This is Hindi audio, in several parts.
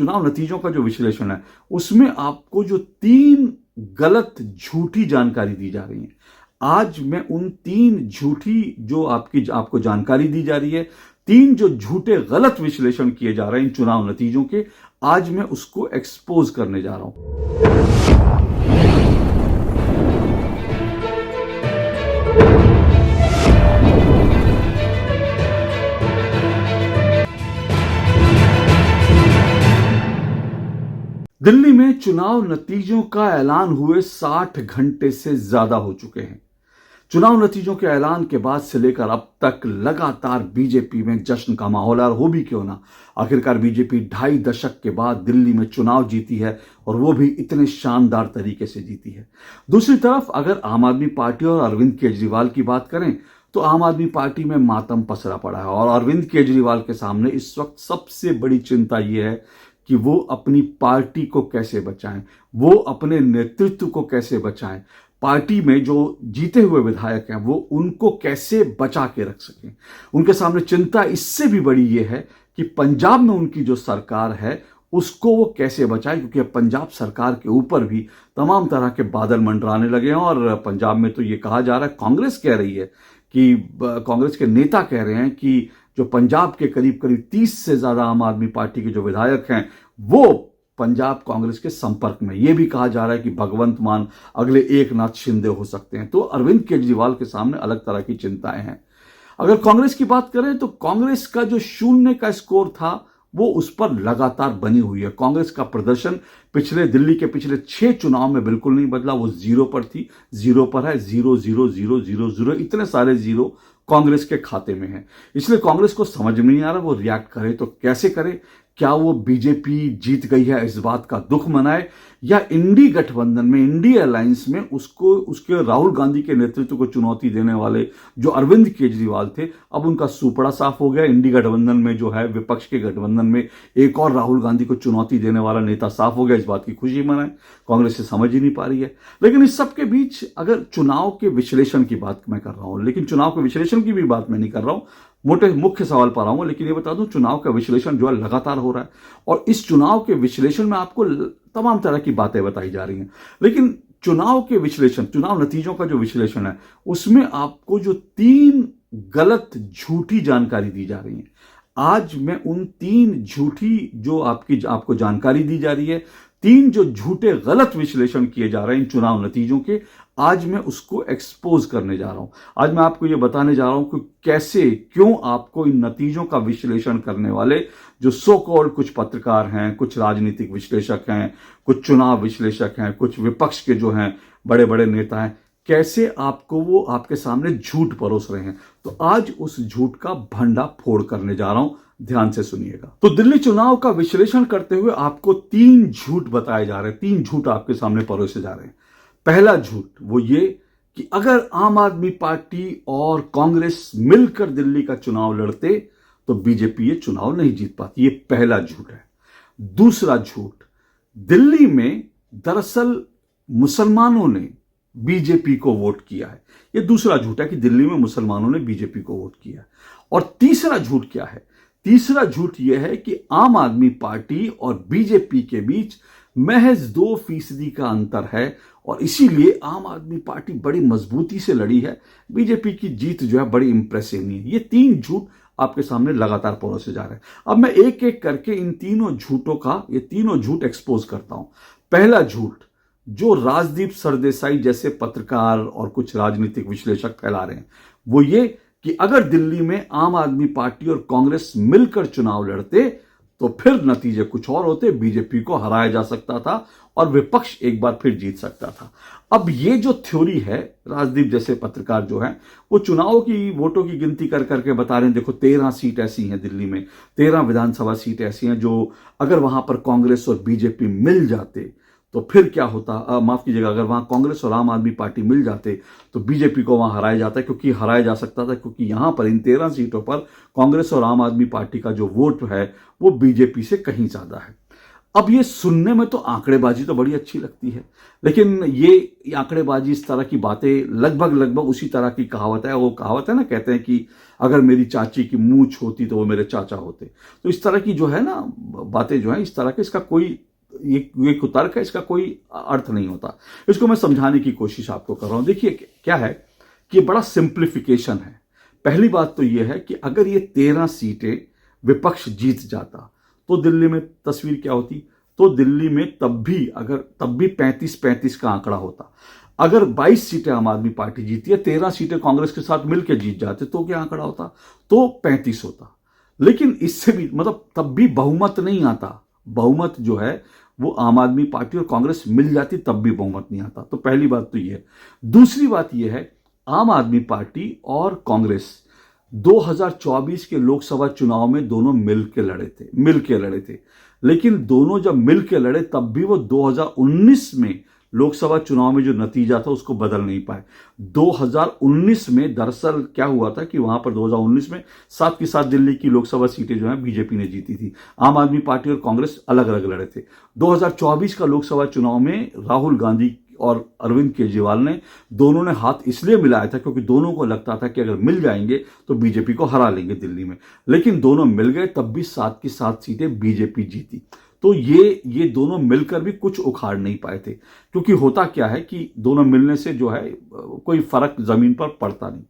चुनाव नतीजों का जो विश्लेषण है उसमें आपको जो 3 गलत झूठी जानकारी दी जा रही है, आज मैं उन 3 झूठी जो आपको जानकारी दी जा रही है, 3 जो झूठे गलत विश्लेषण किए जा रहे हैं इन चुनाव नतीजों के, आज मैं उसको एक्सपोज करने जा रहा हूं। दिल्ली में चुनाव नतीजों का ऐलान हुए 60 घंटे से ज्यादा हो चुके हैं। चुनाव नतीजों के ऐलान के बाद से लेकर अब तक लगातार बीजेपी में जश्न का माहौल है, और हो भी क्यों ना, आखिरकार बीजेपी 2.5 दशक के बाद दिल्ली में चुनाव जीती है, और वो भी इतने शानदार तरीके से जीती है। दूसरी तरफ अगर आम आदमी पार्टी और अरविंद केजरीवाल की बात करें तो आम आदमी पार्टी में मातम पसरा पड़ा है, और अरविंद केजरीवाल के सामने इस वक्त सबसे बड़ी चिंता यह है कि वो अपनी पार्टी को कैसे बचाएं, वो अपने नेतृत्व को कैसे बचाएं, पार्टी में जो जीते हुए विधायक हैं वो उनको कैसे बचा के रख सकें। उनके सामने चिंता इससे भी बड़ी ये है कि पंजाब में उनकी जो सरकार है उसको वो कैसे बचाए, क्योंकि पंजाब सरकार के ऊपर भी तमाम तरह के बादल मंडराने लगे हैं। और पंजाब में तो ये कहा जा रहा है, कांग्रेस कह रही है कि कांग्रेस के नेता कह रहे हैं कि जो पंजाब के करीब करीब 30 से ज्यादा आम आदमी पार्टी के जो विधायक हैं वो पंजाब कांग्रेस के संपर्क में। यह भी कहा जा रहा है कि भगवंत मान अगले एकनाथ शिंदे हो सकते हैं। तो अरविंद केजरीवाल के सामने अलग तरह की चिंताएं हैं। अगर कांग्रेस की बात करें तो कांग्रेस का जो 0 का स्कोर था वो उस पर लगातार बनी हुई है। कांग्रेस का प्रदर्शन दिल्ली के पिछले 6 चुनाव में बिल्कुल नहीं बदला। वो 0 पर थी, 0 पर है, 0 0 0 0 0, इतने सारे 0 कांग्रेस के खाते में है। इसलिए कांग्रेस को समझ में नहीं आ रहा वो रिएक्ट करे तो कैसे करे। क्या वो बीजेपी जीत गई है इस बात का दुख मनाए, या इंडी गठबंधन में, इंडी अलायंस में उसके राहुल गांधी के नेतृत्व को चुनौती देने वाले जो अरविंद केजरीवाल थे, अब उनका सुपड़ा साफ हो गया। इंडी गठबंधन में जो है विपक्ष के गठबंधन में एक और राहुल गांधी को चुनौती देने वाला नेता साफ हो गया। इस बात की खुशी मनाए, कांग्रेस से समझ ही नहीं पा रही है। लेकिन इस सब के बीच अगर चुनाव के विश्लेषण की बात मैं कर रहा हूं, लेकिन चुनाव के विश्लेषण की भी बात मैं नहीं कर रहा हूं, मुख्य सवाल पर आऊंगा। लेकिन ये बता दूं, चुनाव का विश्लेषण जो है लगातार हो रहा है, और इस चुनाव के विश्लेषण में आपको तमाम तरह की बातें बताई जा रही हैं। लेकिन चुनाव के विश्लेषण, चुनाव नतीजों का जो विश्लेषण है उसमें आपको जो 3 गलत झूठी जानकारी दी जा रही है, आज मैं उन 3 झूठी जो आपको जानकारी दी जा रही है, 3 जो झूठे गलत विश्लेषण किए जा रहे हैं इन चुनाव नतीजों के, आज मैं उसको एक्सपोज करने जा रहा हूं। आज मैं आपको यह बताने जा रहा हूं कि कैसे, क्यों आपको इन नतीजों का विश्लेषण करने वाले जो सो कॉल्ड कुछ पत्रकार हैं, कुछ राजनीतिक विश्लेषक हैं, कुछ चुनाव विश्लेषक हैं, कुछ विपक्ष के जो हैं बड़े बड़े नेता हैं, कैसे आपको वो आपके सामने झूठ परोस रहे हैं। तो आज उस झूठ का भंडा फोड़ करने जा रहा हूं, ध्यान से सुनिएगा। तो दिल्ली चुनाव का विश्लेषण करते हुए आपको 3 झूठ बताए जा रहे हैं, 3 झूठ आपके सामने परोसे जा रहे हैं। पहला झूठ वो ये कि अगर आम आदमी पार्टी और कांग्रेस मिलकर दिल्ली का चुनाव लड़ते तो बीजेपी ये चुनाव नहीं जीत पाती। ये पहला झूठ है। दूसरा झूठ, दिल्ली में दरअसल मुसलमानों ने बीजेपी को वोट किया है। ये दूसरा झूठ है कि दिल्ली में मुसलमानों ने बीजेपी को वोट किया है। और तीसरा झूठ क्या है? तीसरा झूठ यह है कि आम आदमी पार्टी और बीजेपी के बीच महज 2% का अंतर है, और इसीलिए आम आदमी पार्टी बड़ी मजबूती से लड़ी है। बीजेपी की जीत जो है बड़ी इंप्रेसिव नहीं है। ये 3 झूठ आपके सामने लगातार परोसे जा रहे हैं। अब मैं एक एक करके इन तीनों झूठों का, ये तीनों झूठ एक्सपोज करता हूं। पहला झूठ जो राजदीप सरदेसाई जैसे पत्रकार और कुछ राजनीतिक विश्लेषक फैला रहे हैं, वो ये कि अगर दिल्ली में आम आदमी पार्टी और कांग्रेस मिलकर चुनाव लड़ते तो फिर नतीजे कुछ और होते, बीजेपी को हराया जा सकता था और विपक्ष एक बार फिर जीत सकता था। अब ये जो थ्योरी है, राजदीप जैसे पत्रकार जो हैं वो चुनाव की वोटों की गिनती कर करके बता रहे हैं, देखो 13 सीट ऐसी हैं दिल्ली में, 13 विधानसभा सीट ऐसी हैं जो अगर वहां पर कांग्रेस और बीजेपी मिल जाते तो फिर क्या होता, माफ कीजिएगा, अगर वहां कांग्रेस और आम आदमी पार्टी मिल जाते तो बीजेपी को वहां हराया जाता है, क्योंकि हराया जा सकता था, क्योंकि यहां पर इन 13 सीटों पर कांग्रेस और आम आदमी पार्टी का जो वोट है वो बीजेपी से कहीं ज्यादा है। अब ये सुनने में तो आंकड़ेबाजी तो बड़ी अच्छी लगती है, लेकिन ये आंकड़ेबाजी, इस तरह की बातें लगभग लगभग उसी तरह की कहावत है। वो कहावत है ना, कहते हैं कि अगर मेरी चाची की मूंछ होती तो वो मेरे चाचा होते। तो इस तरह की जो है ना बातें जो है, इस तरह के, इसका कोई ये कुतर्क है, इसका कोई अर्थ नहीं होता। इसको मैं समझाने की कोशिश आपको कर रहा हूं। देखिए क्या है कि ये बड़ा सिंप्लीफिकेशन है। पहली बात तो ये है कि अगर ये 13 सीटें विपक्ष जीत जाता तो दिल्ली में तस्वीर क्या होती? तो दिल्ली में तब भी 35-35 का आंकड़ा होता। अगर 22 सीटें आम आदमी पार्टी जीती है, 13 सीटें कांग्रेस के साथ मिलकर जीत जाते, तो क्या आंकड़ा होता? तो 35 होता। लेकिन इससे भी मतलब तब भी बहुमत नहीं आता। बहुमत जो है वो आम आदमी पार्टी और कांग्रेस मिल जाती, तब भी बहुमत नहीं आता। तो पहली बात तो ये है। दूसरी बात ये है, आम आदमी पार्टी और कांग्रेस 2024 के लोकसभा चुनाव में दोनों मिलके लड़े थे। लेकिन दोनों जब मिलके लड़े तब भी वो 2019 में लोकसभा चुनाव में जो नतीजा था उसको बदल नहीं पाए। 2019 में दरअसल क्या हुआ था कि वहां पर 2019 में 7 की 7 दिल्ली की लोकसभा सीटें जो है बीजेपी ने जीती थी। आम आदमी पार्टी और कांग्रेस अलग अलग लड़े थे। 2024 का लोकसभा चुनाव में राहुल गांधी और अरविंद केजरीवाल ने दोनों ने हाथ इसलिए मिलाया था क्योंकि दोनों को लगता था कि अगर मिल जाएंगे तो बीजेपी को हरा लेंगे दिल्ली में। लेकिन दोनों मिल गए, तब भी 7 की 7 सीटें बीजेपी जीती। तो ये दोनों मिलकर भी कुछ उखाड़ नहीं पाए थे, क्योंकि होता क्या है कि दोनों मिलने से जो है कोई फर्क जमीन पर पड़ता नहीं।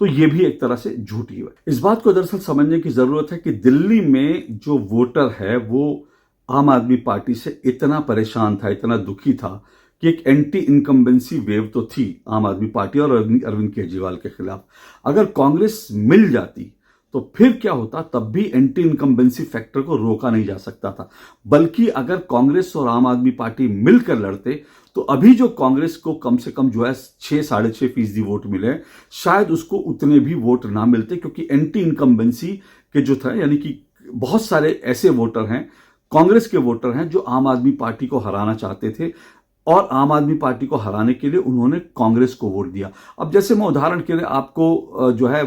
तो ये भी एक तरह से झूठी है। इस बात को दरअसल समझने की जरूरत है कि दिल्ली में जो वोटर है वो आम आदमी पार्टी से इतना परेशान था, इतना दुखी था कि एक एंटी इनकम्बेंसी वेव तो थी आम आदमी पार्टी और अरविंद केजरीवाल के खिलाफ। अगर कांग्रेस मिल जाती तो फिर क्या होता? तब भी एंटी इनकम्बेंसी फैक्टर को रोका नहीं जा सकता था। बल्कि अगर कांग्रेस और आम आदमी पार्टी मिलकर लड़ते तो अभी जो कांग्रेस को कम से कम जो है 6-6.5% वोट मिले, शायद उसको उतने भी वोट ना मिलते, क्योंकि एंटी इनकम्बेंसी के जो था, यानी कि बहुत सारे ऐसे वोटर हैं, कांग्रेस के वोटर हैं जो आम आदमी पार्टी को हराना चाहते थे और आम आदमी पार्टी को हराने के लिए उन्होंने कांग्रेस को वोट दिया। अब जैसे मैं उदाहरण के लिए आपको जो है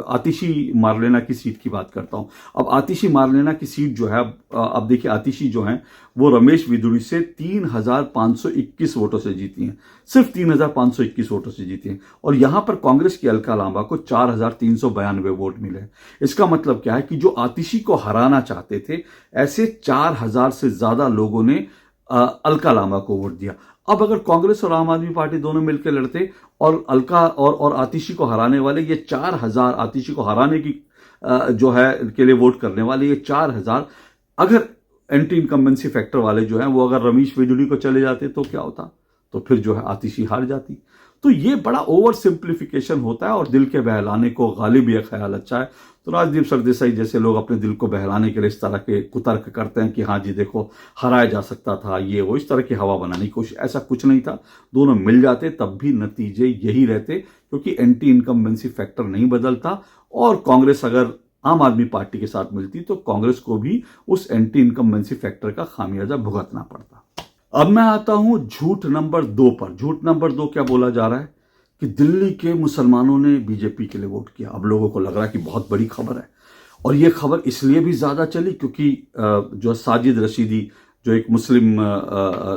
आतिशी मारलेना की सीट की बात करता हूं। अब आतिशी मारलेना की सीट जो है, अब देखिए आतिशी जो है वो रमेश विदुड़ी से 3,521 वोटों से जीती हैं, सिर्फ 3,521 वोटों से जीती हैं। और यहां पर कांग्रेस की अलका लांबा को 4,392 वोट मिले। इसका मतलब क्या है कि जो आतिशी को हराना चाहते थे, ऐसे 4,000 से ज्यादा लोगों ने अलका लांबा को वोट दिया। अब अगर कांग्रेस और आम आदमी पार्टी दोनों मिलकर लड़ते और अलका और आतिशी को हराने वाले ये 4,000, आतिशी को हराने की जो है के लिए वोट करने वाले ये 4,000 अगर एंटी इनकम्बेंसी फैक्टर वाले जो हैं वो अगर रमेश विजुड़ी को चले जाते तो क्या होता? तो फिर जो है आतिशी हार जाती। तो ये बड़ा ओवर सिंप्लीफिकेशन होता है और दिल के बहलाने को गालिब ये ख्याल अच्छा है। तो राजदीप सरदेसाई जैसे लोग अपने दिल को बहलाने के लिए इस तरह के कुतर्क करते हैं कि हाँ जी देखो हराया जा सकता था, ये वो, इस तरह की हवा बनाने की कोशिश। ऐसा कुछ नहीं था। दोनों मिल जाते तब भी नतीजे यही रहते, क्योंकि एंटी इनकम्बेंसी फैक्टर नहीं बदलता। और कांग्रेस अगर आम आदमी पार्टी के साथ मिलती तो कांग्रेस को भी उस एंटी इनकम्बेंसी फैक्टर का खामियाजा भुगतना पड़ता। अब मैं आता हूं झूठ नंबर 2 पर। झूठ नंबर 2 क्या बोला जा रहा है कि दिल्ली के मुसलमानों ने बीजेपी के लिए वोट किया। अब लोगों को लग रहा है कि बहुत बड़ी खबर है, और ये खबर इसलिए भी ज्यादा चली क्योंकि जो साजिद रशीदी, जो एक मुस्लिम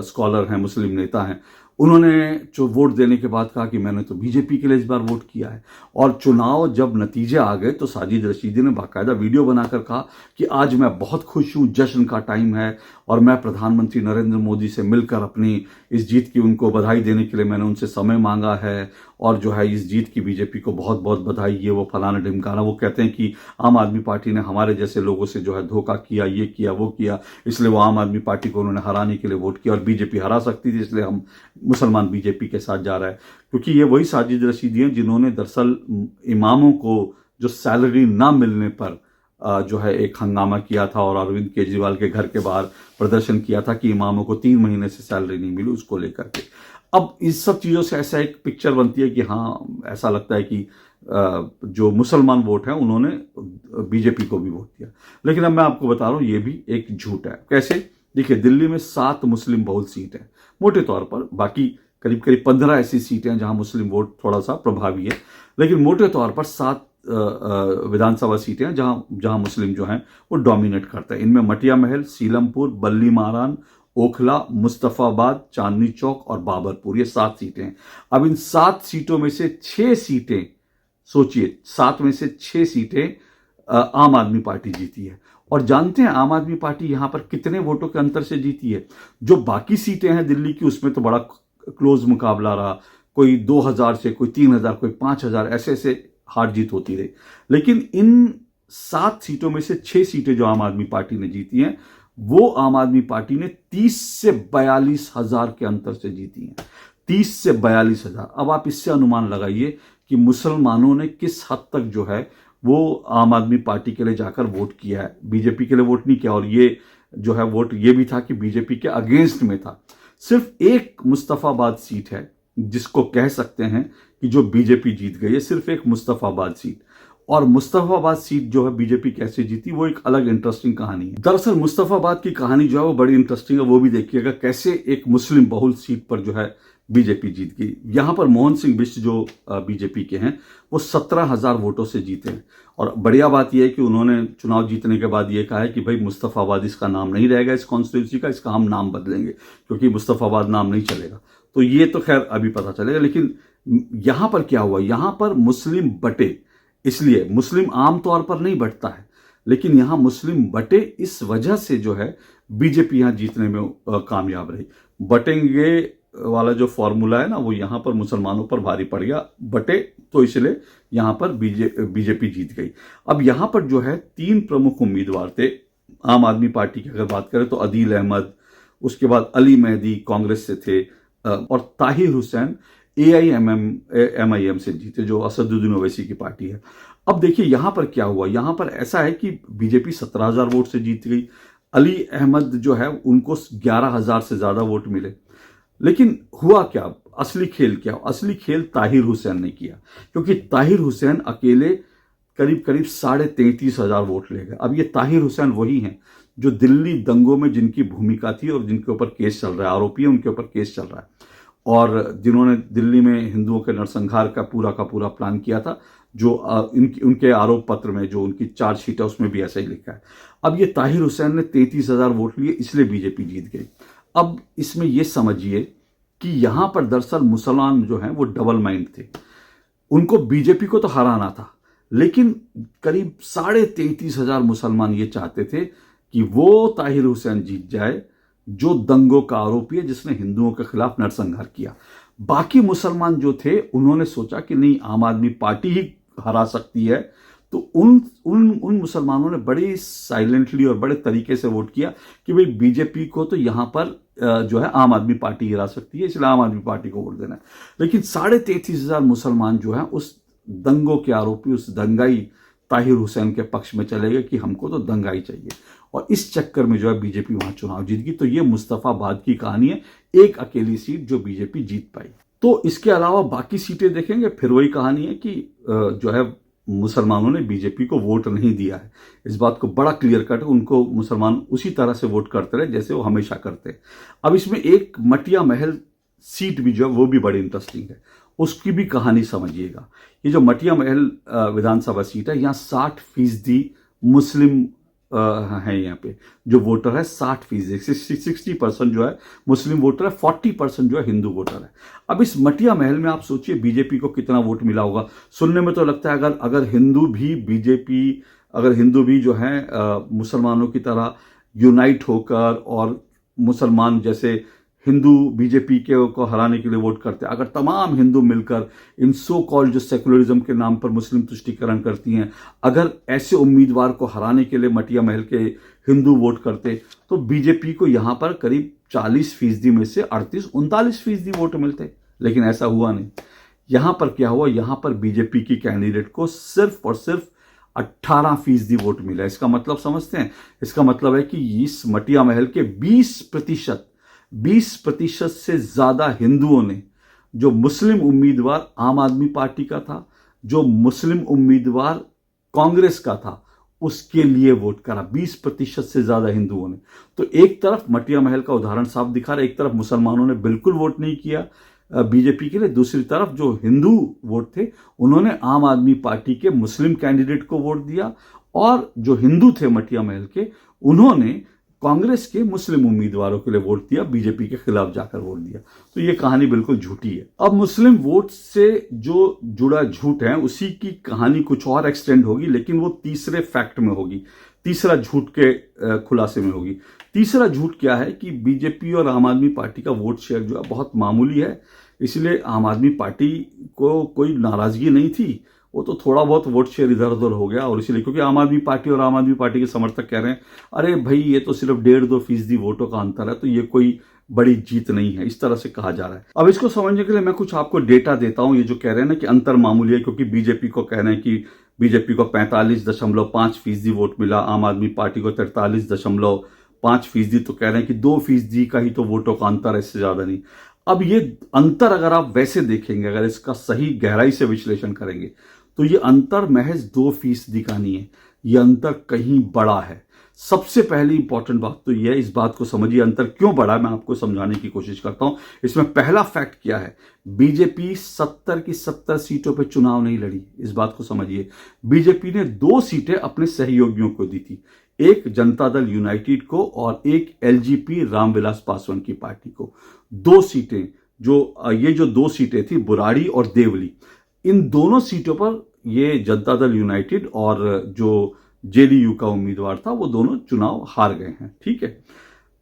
स्कॉलर हैं, मुस्लिम नेता हैं, उन्होंने जो वोट देने के बाद कहा कि मैंने तो बीजेपी के लिए इस बार वोट किया है। और चुनाव जब नतीजे आ गए तो साजिद रशीदी ने बाकायदा वीडियो बनाकर कहा कि आज मैं बहुत खुश हूं, जश्न का टाइम है और मैं प्रधानमंत्री नरेंद्र मोदी से मिलकर अपनी इस जीत की उनको बधाई देने के लिए मैंने उनसे समय मांगा है, और जो है इस जीत की बीजेपी को बहुत बहुत बधाई, ये वो फलाना ढिमकाना। वो कहते हैं कि आम आदमी पार्टी ने हमारे जैसे लोगों से जो है धोखा किया, ये किया वो किया, इसलिए वो आम आदमी पार्टी को उन्होंने हराने के लिए वोट किया, और बीजेपी हरा सकती थी इसलिए हम मुसलमान बीजेपी के साथ जा रहा है। क्योंकि ये वही साजिद रशीदी हैं जिन्होंने दरअसल इमामों को जो सैलरी ना मिलने पर जो है एक हंगामा किया था और अरविंद केजरीवाल के घर के बाहर प्रदर्शन किया था कि इमामों को 3 महीने से सैलरी नहीं मिली, उसको लेकर के। अब इस सब चीजों से ऐसा एक पिक्चर बनती है कि हाँ, ऐसा लगता है कि जो मुसलमान वोट है उन्होंने बीजेपी को भी वोट दिया। लेकिन अब मैं आपको बता रहा हूं ये भी एक झूठ है। कैसे? देखिए, दिल्ली में 7 मुस्लिम बहुल सीट है मोटे तौर पर, बाकी करीब करीब 15 ऐसी सीटें हैं जहां मुस्लिम वोट थोड़ा सा प्रभावी है, लेकिन मोटे तौर पर 7 विधानसभा सीटें हैं जहां जहां मुस्लिम जो हैं वो डोमिनेट करते हैं। इनमें मटिया महल, सीलमपुर, बल्ली मारान, ओखला, मुस्तफाबाद, चांदनी चौक और बाबरपुर, ये 7 सीटें हैं। अब इन 7 सीटों में से 6 सीटें, सोचिए 7 में से 6 सीटें आम आदमी पार्टी जीती है। और जानते हैं आम आदमी पार्टी यहां पर कितने वोटों के अंतर से जीती है? जो बाकी सीटें हैं दिल्ली की, उसमें तो बड़ा क्लोज मुकाबला रहा, कोई 2000 से, कोई 3000, कोई 5000, ऐसे ऐसे हार जीत होती रही। लेकिन इन 7 सीटों में से 6 सीटें जो आम आदमी पार्टी ने जीती हैं, वो आम आदमी पार्टी ने 30 से 42 हजार के अंतर से जीती हैं। 30 से 42 हजार। अब आप इससे अनुमान लगाइए कि मुसलमानों ने किस हद तक जो है वो आम आदमी पार्टी के लिए जाकर वोट किया है, बीजेपी के लिए वोट नहीं किया। और ये जो है वोट ये भी था कि बीजेपी के अगेंस्ट में था। सिर्फ एक मुस्तफाबाद सीट है जिसको कह सकते हैं कि जो बीजेपी जीत गई है, सिर्फ एक मुस्तफाबाद सीट। और मुस्तफाबाद सीट जो है बीजेपी कैसे जीती, वो एक अलग इंटरेस्टिंग कहानी है। दरअसल मुस्तफाबाद की कहानी जो है वो बड़ी इंटरेस्टिंग है, वो भी देखिएगा कैसे एक मुस्लिम बहुल सीट पर जो है बीजेपी जीत गई। यहां पर मोहन सिंह बिष्ट जो बीजेपी के हैं वो 17,000 वोटों से जीते हैं। और बढ़िया बात यह है कि उन्होंने चुनाव जीतने के बाद ये कहा है कि भाई मुस्तफाबाद इसका नाम नहीं रहेगा, इस कॉन्स्टिट्यूंसी का, इसका हम नाम बदलेंगे क्योंकि मुस्तफाबाद नाम नहीं चलेगा। तो ये तो खैर अभी पता चलेगा। लेकिन यहां पर क्या हुआ, यहां पर मुस्लिम बटे, इसलिए मुस्लिम आमतौर पर नहीं बटता है, लेकिन यहां मुस्लिम बटे इस वजह से जो है बीजेपी यहां जीतने में कामयाब रही। बटेंगे वाला जो फॉर्मूला है ना, वो यहां पर मुसलमानों पर भारी पड़ गया, बटे तो इसलिए यहां पर बीजेपी जीत गई। अब यहां पर जो है 3 प्रमुख उम्मीदवार थे आम आदमी पार्टी की। अगर बात करें तो अदील अहमद, उसके बाद अली मेहदी कांग्रेस से थे, और ताहिर हुसैन AIMIM से जीते, जो असदुद्दीन ओवैसी की पार्टी है। अब देखिए यहां पर क्या हुआ, यहां पर ऐसा है कि बीजेपी 17,000 वोट से जीत गई। अली अहमद जो है उनको 11,000 से ज्यादा वोट मिले। लेकिन हुआ क्या, असली खेल क्या? असली खेल ताहिर हुसैन ने किया, क्योंकि ताहिर हुसैन अकेले करीब करीब 33,500 वोट ले गए। अब ये ताहिर हुसैन वही हैं जो दिल्ली दंगों में जिनकी भूमिका थी और जिनके ऊपर केस चल रहा है, आरोपी है, उनके ऊपर केस चल रहा है, और जिन्होंने दिल्ली में हिंदुओं के नरसंहार का पूरा प्लान किया था, जो उनके आरोप पत्र में जो उनकी चार्जशीट है उसमें भी ऐसा ही लिखा है। अब ये ताहिर हुसैन ने 33,000 वोट लिए, इसलिए बीजेपी जीत गई। अब इसमें यह समझिए कि यहां पर दरअसल मुसलमान जो हैं वो डबल माइंड थे। उनको बीजेपी को तो हराना था, लेकिन करीब 33,500 मुसलमान ये चाहते थे कि वो ताहिर हुसैन जीत जाए जो दंगों का आरोपी है, जिसने हिंदुओं के खिलाफ नरसंहार किया। बाकी मुसलमान जो थे उन्होंने सोचा कि नहीं, आम आदमी पार्टी ही हरा सकती है। तो उन मुसलमानों ने बड़ी साइलेंटली और बड़े तरीके से वोट किया कि भाई बीजेपी को तो यहां पर जो है आम आदमी पार्टी गिरा सकती है, इसलिए आम आदमी पार्टी को वोट देना है। लेकिन 33,500 मुसलमान जो है उस दंगों के आरोपी, उस दंगाई ताहिर हुसैन के पक्ष में चले गए कि हमको तो दंगाई चाहिए, और इस चक्कर में जो है बीजेपी वहां चुनाव जीत गई। तो ये मुस्तफाबाद की कहानी है, एक अकेली सीट जो बीजेपी जीत पाई। तो इसके अलावा बाकी सीटें देखेंगे, फिर वही कहानी है कि जो है मुसलमानों ने बीजेपी को वोट नहीं दिया है। इस बात को बड़ा क्लियर कट, उनको मुसलमान उसी तरह से वोट करते रहे जैसे वो हमेशा करते। अब इसमें एक मटिया महल सीट भी जो है वो भी बड़ी इंटरेस्टिंग है, उसकी भी कहानी समझिएगा। ये जो मटिया महल विधानसभा सीट है, यहाँ 60% मुस्लिम है। यहाँ पे जो वोटर है 60%, 60% जो है मुस्लिम वोटर है, 40% जो है हिंदू वोटर है। अब इस मटिया महल में आप सोचिए बीजेपी को कितना वोट मिला होगा। सुनने में तो लगता है अगर हिंदू भी जो है मुसलमानों की तरह यूनाइट होकर, और मुसलमान जैसे हिंदू बीजेपी को हराने के लिए वोट करते हैं, अगर तमाम हिंदू मिलकर इन सो कॉल्ड जो सेकुलरिज्म के नाम पर मुस्लिम तुष्टीकरण करती हैं, अगर ऐसे उम्मीदवार को हराने के लिए मटिया महल के हिंदू वोट करते, तो बीजेपी को यहां पर करीब 40% में से 38-39% वोट मिलते। लेकिन ऐसा हुआ नहीं। यहां पर क्या हुआ, यहां पर बीजेपी की कैंडिडेट को सिर्फ और सिर्फ 18% वोट मिला। इसका मतलब समझते हैं? इसका मतलब है कि इस मटिया महल के 20% से ज्यादा हिंदुओं ने, जो मुस्लिम उम्मीदवार आम आदमी पार्टी का था, जो मुस्लिम उम्मीदवार कांग्रेस का था, उसके लिए वोट करा। 20% से ज्यादा हिंदुओं ने। तो एक तरफ मटिया महल का उदाहरण साफ दिखा रहा है, एक तरफ मुसलमानों ने बिल्कुल वोट नहीं किया, बीजेपी के लिए। दूसरी तरफ जो हिंदू वोट थे उन्होंने आम आदमी पार्टी के मुस्लिम कैंडिडेट को वोट दिया, और जो हिंदू थे मटिया महल के, उन्होंने कांग्रेस के मुस्लिम उम्मीदवारों के लिए वोट दिया, बीजेपी के खिलाफ जाकर वोट दिया। तो ये कहानी बिल्कुल झूठी है। अब मुस्लिम वोट से जो जुड़ा झूठ है उसी की कहानी कुछ और एक्सटेंड होगी, लेकिन वो तीसरे फैक्ट में होगी, तीसरा झूठ के खुलासे में होगी। तीसरा झूठ क्या है कि बीजेपी और आम आदमी पार्टी का वोट शेयर जो है बहुत मामूली है, इसलिए आम आदमी पार्टी को कोई नाराजगी नहीं थी, वो तो थोड़ा बहुत वोट शेयर इधर उधर हो गया, और इसलिए क्योंकि आम आदमी पार्टी और आम आदमी पार्टी के समर्थक कह रहे हैं अरे भाई ये तो सिर्फ 1.5-2% वोटों का अंतर है, तो ये कोई बड़ी जीत नहीं है, इस तरह से कहा जा रहा है। अब इसको समझने के लिए मैं कुछ आपको डेटा देता हूं। ये जो कह रहे हैं ना कि अंतर मामूली है, क्योंकि बीजेपी को कह रहे हैं कि बीजेपी को 45.5% वोट मिला, आम आदमी पार्टी को 43.5%, तो कह रहे हैं कि 2% का ही तो वोटों का अंतर है, इससे ज्यादा नहीं। अब ये अंतर अगर आप वैसे देखेंगे, अगर इसका सही गहराई से विश्लेषण करेंगे, तो ये अंतर महज 2% का नहीं है, ये अंतर कहीं बड़ा है। सबसे पहली इंपॉर्टेंट बात तो यह है, इस बात को समझिए अंतर क्यों बड़ा है, मैं आपको समझाने की कोशिश करता हूं। इसमें पहला फैक्ट क्या है, बीजेपी 70 की 70 सीटों पर चुनाव नहीं लड़ी, इस बात को समझिए। बीजेपी ने 2 सीटें अपने सहयोगियों को दी थी, एक जनता दल यूनाइटेड को और एक एलजेपी रामविलास पासवान की पार्टी को। 2 सीटें, ये जो 2 सीटें थी बुराड़ी और देवली, इन दोनों सीटों पर ये जनता दल यूनाइटेड और जो जेडीयू का उम्मीदवार था वो दोनों चुनाव हार गए हैं, ठीक है।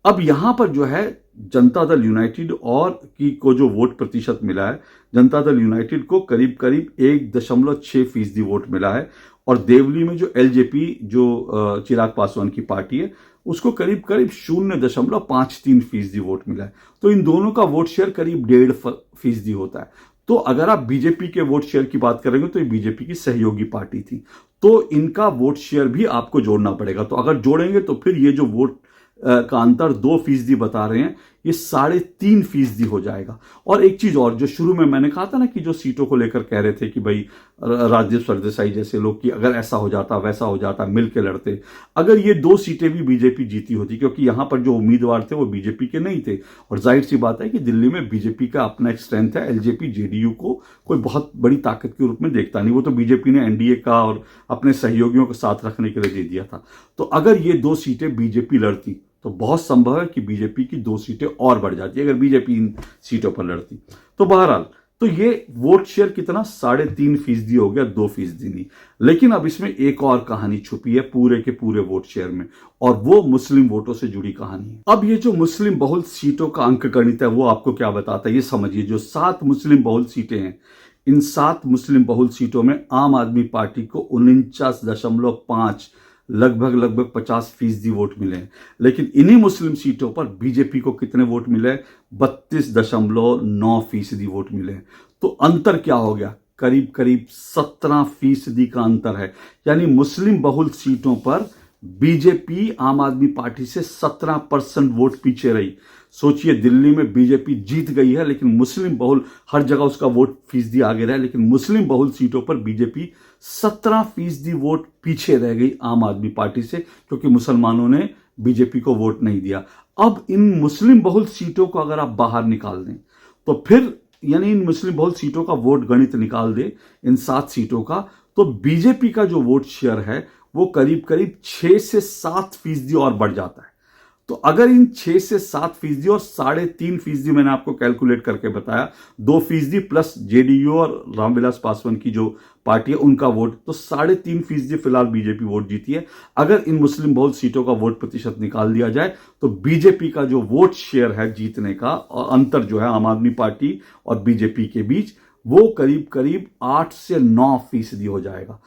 अब यहां पर जो है जनता दल यूनाइटेड और को जो वोट प्रतिशत मिला है, जनता दल यूनाइटेड को करीब करीब 1.6% वोट मिला है, और देवली में जो एलजेपी जो चिराग पासवान की पार्टी है उसको करीब करीब 0.53% वोट मिला है। तो इन दोनों का वोट शेयर करीब 1.5% होता है। तो अगर आप बीजेपी के वोट शेयर की बात करेंगे तो ये बीजेपी की सहयोगी पार्टी थी, तो इनका वोट शेयर भी आपको जोड़ना पड़ेगा। तो अगर जोड़ेंगे तो फिर ये जो वोट का अंतर 2% बता रहे हैं, ये 3.5% हो जाएगा। और एक चीज और, जो शुरू में मैंने कहा था ना कि जो सीटों को लेकर कह रहे थे कि भाई राजदीप सरदेसाई जैसे लोग कि अगर ऐसा हो जाता वैसा हो जाता मिल के लड़ते, अगर ये 2 सीटें भी बीजेपी जीती होती, क्योंकि यहां पर जो उम्मीदवार थे वो बीजेपी के नहीं थे, और जाहिर सी बात है कि दिल्ली में बीजेपी का अपना एक स्ट्रेंथ है, एलजेपी जेडीयू को कोई बहुत बड़ी ताकत के रूप में देखता नहीं, वो तो बीजेपी ने एनडीए का और अपने सहयोगियों को साथ रखने के लिए दे दिया था। तो अगर ये 2 सीटें बीजेपी लड़ती तो बहुत संभव है कि बीजेपी की 2 सीटें और बढ़ जाती अगर बीजेपी इन सीटों पर लड़ती। तो बहरहाल, तो ये वोट शेयर कितना 3.5% हो गया, 2% नहीं। लेकिन अब इसमें एक और कहानी छुपी है पूरे के पूरे वोट शेयर में, और वो मुस्लिम वोटों से जुड़ी कहानी है। अब ये जो मुस्लिम बहुल सीटों का अंक गणित है वो आपको क्या बताता है, ये समझिए। जो 7 मुस्लिम बहुल सीटें हैं, इन 7 मुस्लिम बहुल सीटों में आम आदमी पार्टी को 49.5 लगभग 50% वोट मिले हैं। लेकिन इन्हीं मुस्लिम सीटों पर बीजेपी को कितने वोट मिले, 32.9% वोट मिले। तो अंतर क्या हो गया, करीब करीब 17% का अंतर है। यानी मुस्लिम बहुल सीटों पर बीजेपी आम आदमी पार्टी से 17% वोट पीछे रही। सोचिए, दिल्ली में बीजेपी जीत गई है, लेकिन मुस्लिम बहुल हर जगह उसका वोट फीसदी आगे रहा, लेकिन मुस्लिम बहुल सीटों पर बीजेपी 17% वोट पीछे रह गई आम आदमी पार्टी से, क्योंकि मुसलमानों ने बीजेपी को वोट नहीं दिया। अब इन मुस्लिम बहुल सीटों को अगर आप बाहर निकाल दें तो फिर, यानी इन मुस्लिम बहुल सीटों का वोट गणित निकाल दे इन 7 सीटों का, तो बीजेपी का जो वोट शेयर है वो करीब करीब 6 से 7% और बढ़ जाता है। तो अगर इन 6 से 7% और 3.5% मैंने आपको कैलकुलेट करके बताया, 2% प्लस जेडीयू और रामविलास पासवान की जो पार्टी है उनका वोट, तो 3.5% फिलहाल बीजेपी वोट जीती है। अगर इन मुस्लिम बहुल सीटों का वोट प्रतिशत निकाल दिया जाए तो बीजेपी का जो वोट शेयर है जीतने का, और अंतर जो है आम आदमी पार्टी और बीजेपी के बीच, वो करीब करीब 8 से 9% हो जाएगा।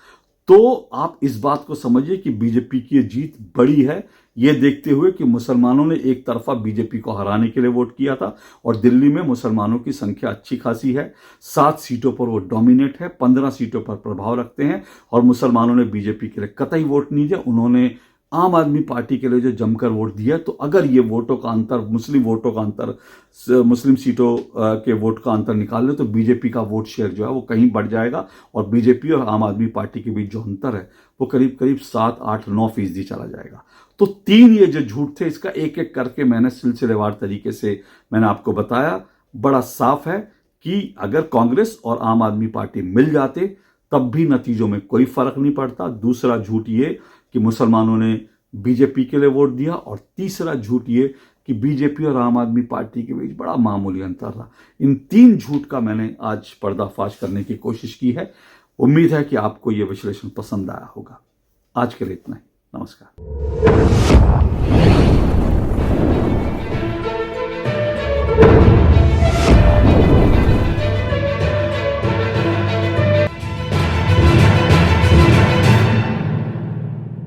तो आप इस बात को समझिए कि बीजेपी की जीत बड़ी है, ये देखते हुए कि मुसलमानों ने एक तरफा बीजेपी को हराने के लिए वोट किया था, और दिल्ली में मुसलमानों की संख्या अच्छी खासी है, 7 सीटों पर वो डोमिनेट है, 15 सीटों पर प्रभाव रखते हैं, और मुसलमानों ने बीजेपी के लिए कतई वोट नहीं दिया, उन्होंने आम आदमी पार्टी के लिए जो जमकर वोट दिया। तो अगर ये वोटों का अंतर, मुस्लिम वोटों का अंतर, मुस्लिम सीटों के वोट का अंतर निकाल ले तो बीजेपी का वोट शेयर जो है वो कहीं बढ़ जाएगा, और बीजेपी और आम आदमी पार्टी के बीच जो अंतर है वो करीब करीब 7, 8, 9% चला जाएगा। तो 3 ये जो झूठ थे, इसका एक एक करके मैंने सिलसिलेवार तरीके से मैंने आपको बताया। बड़ा साफ है कि अगर कांग्रेस और आम आदमी पार्टी मिल जाते तब भी नतीजों में कोई फर्क नहीं पड़ता। दूसरा झूठ ये कि मुसलमानों ने बीजेपी के लिए वोट दिया, और तीसरा झूठ ये कि बीजेपी और आम आदमी पार्टी के बीच बड़ा मामूली अंतर रहा। इन 3 झूठ का मैंने आज पर्दाफाश करने की कोशिश की है। उम्मीद है कि आपको यह विश्लेषण पसंद आया होगा। आज के लिए इतना ही। नमस्कार।